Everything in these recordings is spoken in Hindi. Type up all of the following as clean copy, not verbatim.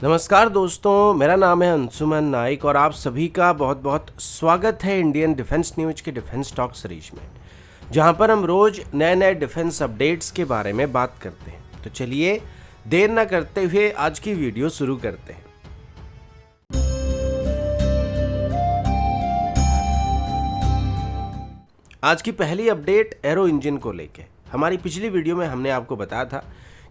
नमस्कार दोस्तों, मेरा नाम है अंशुमन नाइक और आप सभी का बहुत बहुत स्वागत है इंडियन डिफेंस न्यूज के डिफेंस टॉक सीरीज में, जहां पर हम रोज नए नए डिफेंस अपडेट्स के बारे में बात करते हैं। तो चलिए देर ना करते हुए आज की वीडियो शुरू करते हैं। आज की पहली अपडेट एरो इंजन को लेके। हमारी पिछली वीडियो में हमने आपको बताया था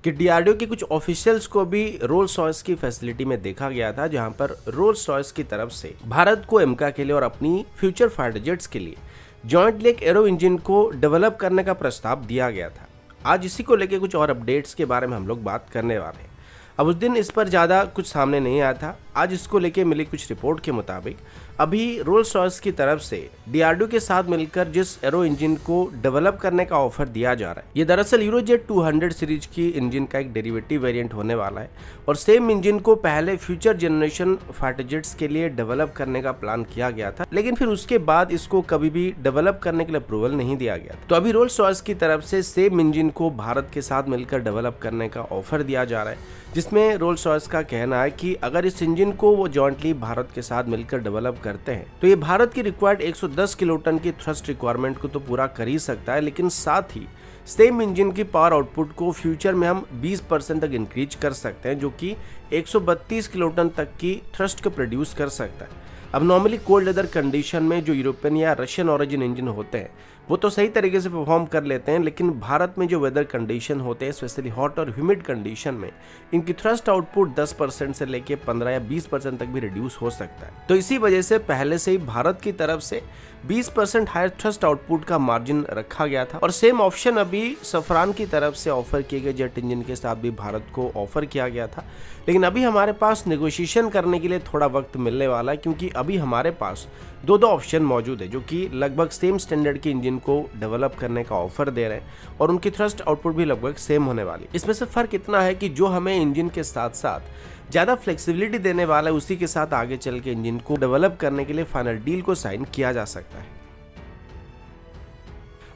कि डीआरडीओ के कुछ ऑफिशियल्स को भी रोल्स रॉयस की फैसिलिटी में देखा गया था, जहां पर रोल्स रॉयस की तरफ से भारत को एमका के लिए और अपनी फ्यूचर फाइटर जेट्स के लिए जॉइंटली एक एरो इंजन को डेवलप करने का प्रस्ताव दिया गया था। आज इसी को लेके कुछ और अपडेट्स के बारे में हम लोग बात करने वाले हैं। अब उस दिन इस पर ज़्यादा कुछ सामने नहीं आया था। आज इसको लेके मिली कुछ रिपोर्ट के मुताबिक अभी रोल्स रॉयस की तरफ से डीआरडीओ के साथ मिलकर जिस एरो इंजन को डेवलप करने का ऑफर दिया जा रहा है, ये दरअसल यूरोजेट 200 सीरीज की इंजन का एक डेरिवेटिव वेरिएंट होने वाला है और सेम इंजन को पहले फ्यूचर जनरेशन फाइटर जेट्स के लिए डेवलप करने का प्लान किया गया था, लेकिन फिर उसके बाद इसको कभी भी डेवलप करने के लिए अप्रूवल नहीं दिया गया। तो अभी रोल्स रॉयस की तरफ से सेम इंजन को भारत के साथ मिलकर डेवलप करने का ऑफर दिया जा रहा है, जिसमें रोल्स रॉयस का कहना है कि अगर इस इंजन को वो जॉइंटली भारत के साथ मिलकर डेवलप करते हैं तो ये भारत की रिक्वायर्ड 110 किलोटन की थ्रस्ट रिक्वायरमेंट को तो पूरा कर ही सकता है, लेकिन साथ ही सेम इंजन की पावर आउटपुट को फ्यूचर में हम 20% तक इंक्रीज कर सकते हैं, जो कि 132 किलोटन तक की थ्रस्ट को प्रोड्यूस कर सकता है। अब नॉर्मली कोल्ड वेदर कंडीशन में जो यूरोपियन या रशियन ओरिजिन इंजन होते हैं वो तो सही तरीके से परफॉर्म कर लेते हैं, लेकिन भारत में जो वेदर कंडीशन होते हैं, स्पेशली हॉट और ह्यूमिड कंडीशन में, इनकी थ्रस्ट आउटपुट 10% से लेके 15 या 20% तक भी रिड्यूस हो सकता है। तो इसी वजह से पहले से ही भारत की तरफ से 20% हायर थ्रस्ट आउटपुट का मार्जिन रखा गया था और सेम ऑप्शन अभी सफरान की तरफ से ऑफर किए गए जेट इंजन के साथ भी भारत को ऑफर किया गया था। लेकिन अभी हमारे पास नेगोशिएशन करने के लिए थोड़ा वक्त मिलने वाला है, क्योंकि अभी हमारे पास दो ऑप्शन मौजूद है जो कि लगभग सेम स्टैंडर्ड के इंजन को डेवलप करने का ऑफर दे रहे हैं और उनकी थ्रस्ट आउटपुट भी लगभग सेम होने वाली। इसमें से फर्क इतना है कि जो हमें इंजन के साथ साथ ज्यादा फ्लेक्सिबिलिटी देने वाला है, उसी के साथ आगे चल के इंजन को डेवलप करने के लिए फाइनल डील को साइन किया जा सकता है।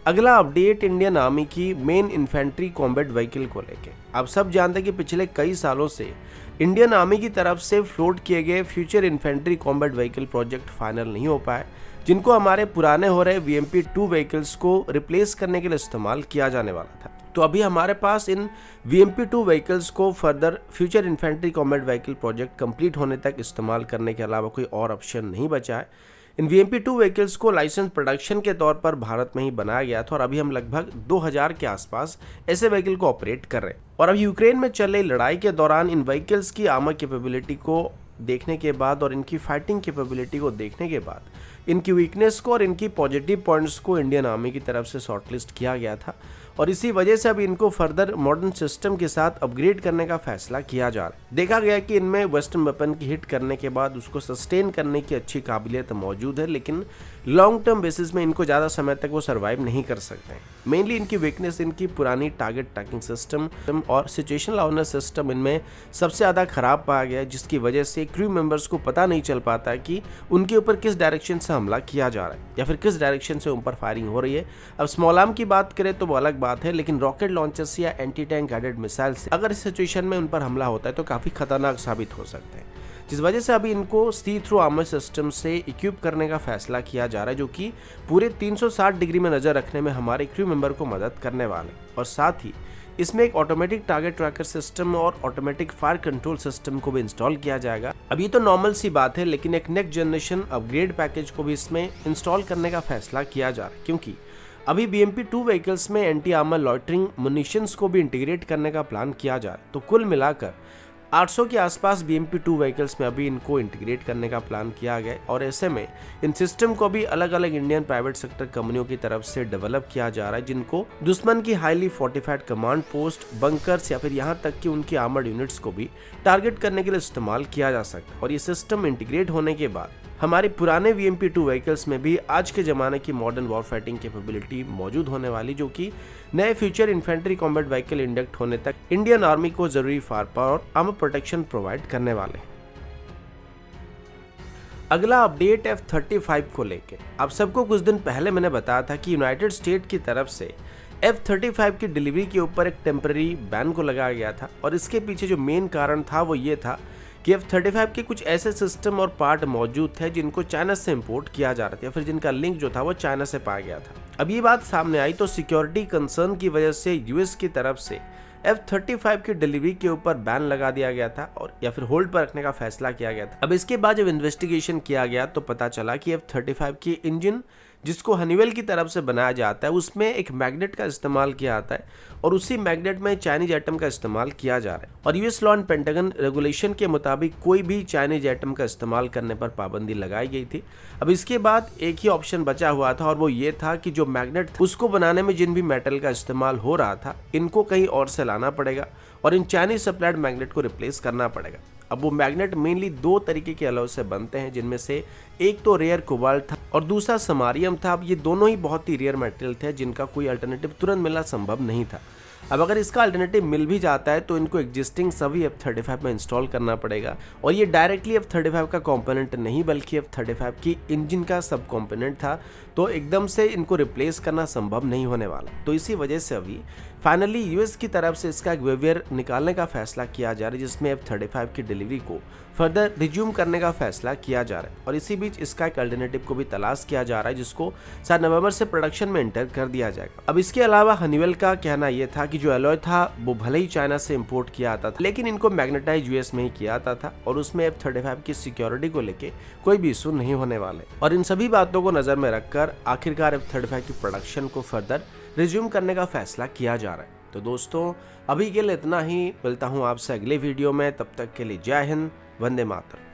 अगला अपडेट इंडियन आर्मी की मेन इन्फेंट्री कॉम्बैट व्हीकल को लेके। आप सब जानते हैं कि पिछले कई सालों से इंडियन आर्मी की तरफ से फ्लोट किए गए future infantry combat vehicle project final नहीं हो पाए, जिनको हमारे पुराने हो रहे VMP-2 व्हीकल्स को रिप्लेस करने के लिए इस्तेमाल किया जाने वाला था। तो अभी हमारे पास इन VMP-2 व्हीकल्स को further future infantry combat vehicle project complete होने तक इस्तेमाल करने के अलावा कोई और ऑप्शन नहीं बचा है। इन VMP-2 व्हीकल्स को लाइसेंस प्रोडक्शन के तौर पर भारत में ही बनाया गया था और अभी हम लगभग 2000 के आसपास ऐसे व्हीकल को ऑपरेट कर रहे हैं। और अभी यूक्रेन में चल रही लड़ाई के दौरान इन व्हीकल्स की आर्मर कैपेबिलिटी को देखने के बाद और इनकी फाइटिंग कैपेबिलिटी को देखने के बाद, इनकी वीकनेस को और इनकी पॉजिटिव पॉइंट्स को इंडियन आर्मी की तरफ से शॉर्टलिस्ट किया गया था और इसी वजह से अब इनको फर्दर मॉडर्न सिस्टम के साथ अपग्रेड करने का फैसला किया जा रहा है। देखा गया कि इनमें वेस्टर्न वेपन की हिट करने के बाद उसको सस्टेन करने की अच्छी काबिलियत मौजूद है, लेकिन लॉन्ग टर्म बेसिस में इनको ज़्यादा समय तक वो सर्वाइव नहीं कर सकते हैं। मेनली इनकी वीकनेस इनकी पुरानी टारगेट ट्रैकिंग सिस्टम और सिचुएशनल अवेयरनेस सिस्टम इनमें सबसे ज़्यादा खराब पाया गया है, जिसकी वजह से क्रू मेंबर्स को पता नहीं चल पाता है कि उनके ऊपर किस डायरेक्शन से हमला किया जा रहा है या फिर किस डायरेक्शन से उन पर फायरिंग हो रही है। अब स्मॉल आर्म की बात करें तो वो अलग बात है, लेकिन रॉकेट लॉन्चर्स या एंटी टैंक गाइडेड मिसाइल से अगर इस सिचुएशन में उन पर हमला होता है तो काफ़ी खतरनाक साबित हो सकते हैं, जिस वजह से अभी इनको सी थ्रू आर्मर सिस्टम से इक्विप करने का फैसला किया जा रहा है, जो कि पूरे 360 डिग्री में नज़र रखने में हमारे क्रू मेंबर को मदद करने वाले और साथ ही इसमें एक ऑटोमेटिक टारगेट ट्रैकर सिस्टम और ऑटोमेटिक फायर कंट्रोल सिस्टम को भी इंस्टॉल किया जाएगा। अब ये तो नॉर्मल सी बात है, लेकिन एक नेक्स्ट जनरेशन अपग्रेड पैकेज को भी इसमें इंस्टॉल करने का फैसला किया जा रहा है, क्योंकि अभी VMP-2 व्हीकल्स में एंटी आर्मर लॉइटरिंग मुनिशंस को भी इंटीग्रेट करने का प्लान किया जा रहा है। तो कुल मिलाकर 800 के आसपास VMP-2 व्हीकल्स में अभी इनको इंटीग्रेट करने का प्लान किया गया और ऐसे में इन सिस्टम को भी अलग अलग इंडियन प्राइवेट सेक्टर कंपनियों की तरफ से डेवलप किया जा रहा है, जिनको दुश्मन की highly fortified command post, bunkers या फिर यहाँ तक कि उनकी आर्मर्ड यूनिट्स को भी टारगेट करने के लिए इस्तेमाल किया जा सकता है। और ये सिस्टम इंटीग्रेट होने के बाद हमारे पुराने VMP-2 व्हीकल्स में भी आज के ज़माने की मॉडर्न वॉर फाइटिंग कैपेबिलिटी मौजूद होने वाली, जो कि नए future infantry combat vehicle induct होने तक इंडियन आर्मी को जरूरी फायर पावर और आर्मर प्रोटेक्शन प्रोवाइड करने वाले हैं। अगला अपडेट F-35 को लेके। आप सबको कुछ दिन पहले मैंने बताया था कि यूनाइटेड स्टेट की तरफ से F-35 की डिलीवरी के ऊपर एक टेम्पररी बैन को लगाया गया था और इसके पीछे जो मेन कारण था वो ये था कि F-35 के कुछ ऐसे सिस्टम और पार्ट मौजूद थे जिनको चाइना से इंपोर्ट किया जा रहा था, फिर जिनका लिंक जो था वो चाइना से पाया गया था। अब ये बात सामने आई तो सिक्योरिटी कंसर्न की वजह से यूएस की तरफ से F-35 की डिलीवरी के ऊपर बैन लगा दिया गया था और या फिर होल्ड पर रखने का फैसला किया गया था। अब इसके बाद जब इन्वेस्टिगेशन किया गया तो पता चला कि F-35 की इंजन जिसको हनीवेल की तरफ से बनाया जाता है उसमें एक मैग्नेट का इस्तेमाल किया जाता है और उसी मैग्नेट में चाइनीज एटम का इस्तेमाल किया जा रहा है और US law and pentagon regulation के मुताबिक कोई भी चाइनीज एटम का इस्तेमाल करने पर पाबंदी लगाई गई थी। अब इसके बाद एक ही ऑप्शन बचा हुआ था और वो ये था कि जो मैग्नेट था उसको बनाने में जिन भी मेटल का इस्तेमाल हो रहा था इनको कहीं और से लाना पड़ेगा और इन चाइनीज सप्लाइड मैग्नेट को रिप्लेस करना पड़ेगा। अब वो मैग्नेट मेनली दो तरीके के अलॉय से बनते हैं, जिनमें से एक तो रेयर कोबाल्ट था और दूसरा समारियम था। अब ये दोनों ही बहुत ही रेयर मेटेरियल थे जिनका कोई अल्टरनेटिव तुरंत मिलना संभव नहीं था। अब अगर इसका अल्टरनेटिव मिल भी जाता है तो इनको एग्जिस्टिंग सभी F-35 में इंस्टॉल करना पड़ेगा और ये डायरेक्टली F-35 का कंपोनेंट नहीं बल्कि F-35 की इंजन का सब कंपोनेंट था, तो एकदम से इनको रिप्लेस करना संभव नहीं होने वाला। तो इसी वजह से अभी फाइनली यूएस की तरफ से इसका एक वेवियर निकालने का फैसला किया जा रहा है जिसमें F-35 की डिलीवरी को फर्दर रिज्यूम करने का फैसला किया जा रहा है और इसी बीच इसका एक अल्टरनेटिव को भी तलाश किया जा रहा है जिसको शायद नवंबर से प्रोडक्शन में एंटर कर दिया जाएगा। अब इसके अलावा हनीवेल का कहना यह था कि जो एलॉय था वो भले ही चाइना से इंपोर्ट किया आता था लेकिन इनको मैग्नेटाइज यूएस में ही किया आता था और उसमें F-35 की सिक्योरिटी को लेके कोई भी इशू नहीं होने वाले। और इन सभी बातों को नजर में रखकर आखिरकार F-35 की प्रोडक्शन को फर्दर रिज्यूम करने का फैसला किया जा रहा है। तो दोस्तों अभी के लिए इतना ही, मिलता हूँ आपसे अगले वीडियो में, तब तक के लिए जय हिंद, वंदे मातरम।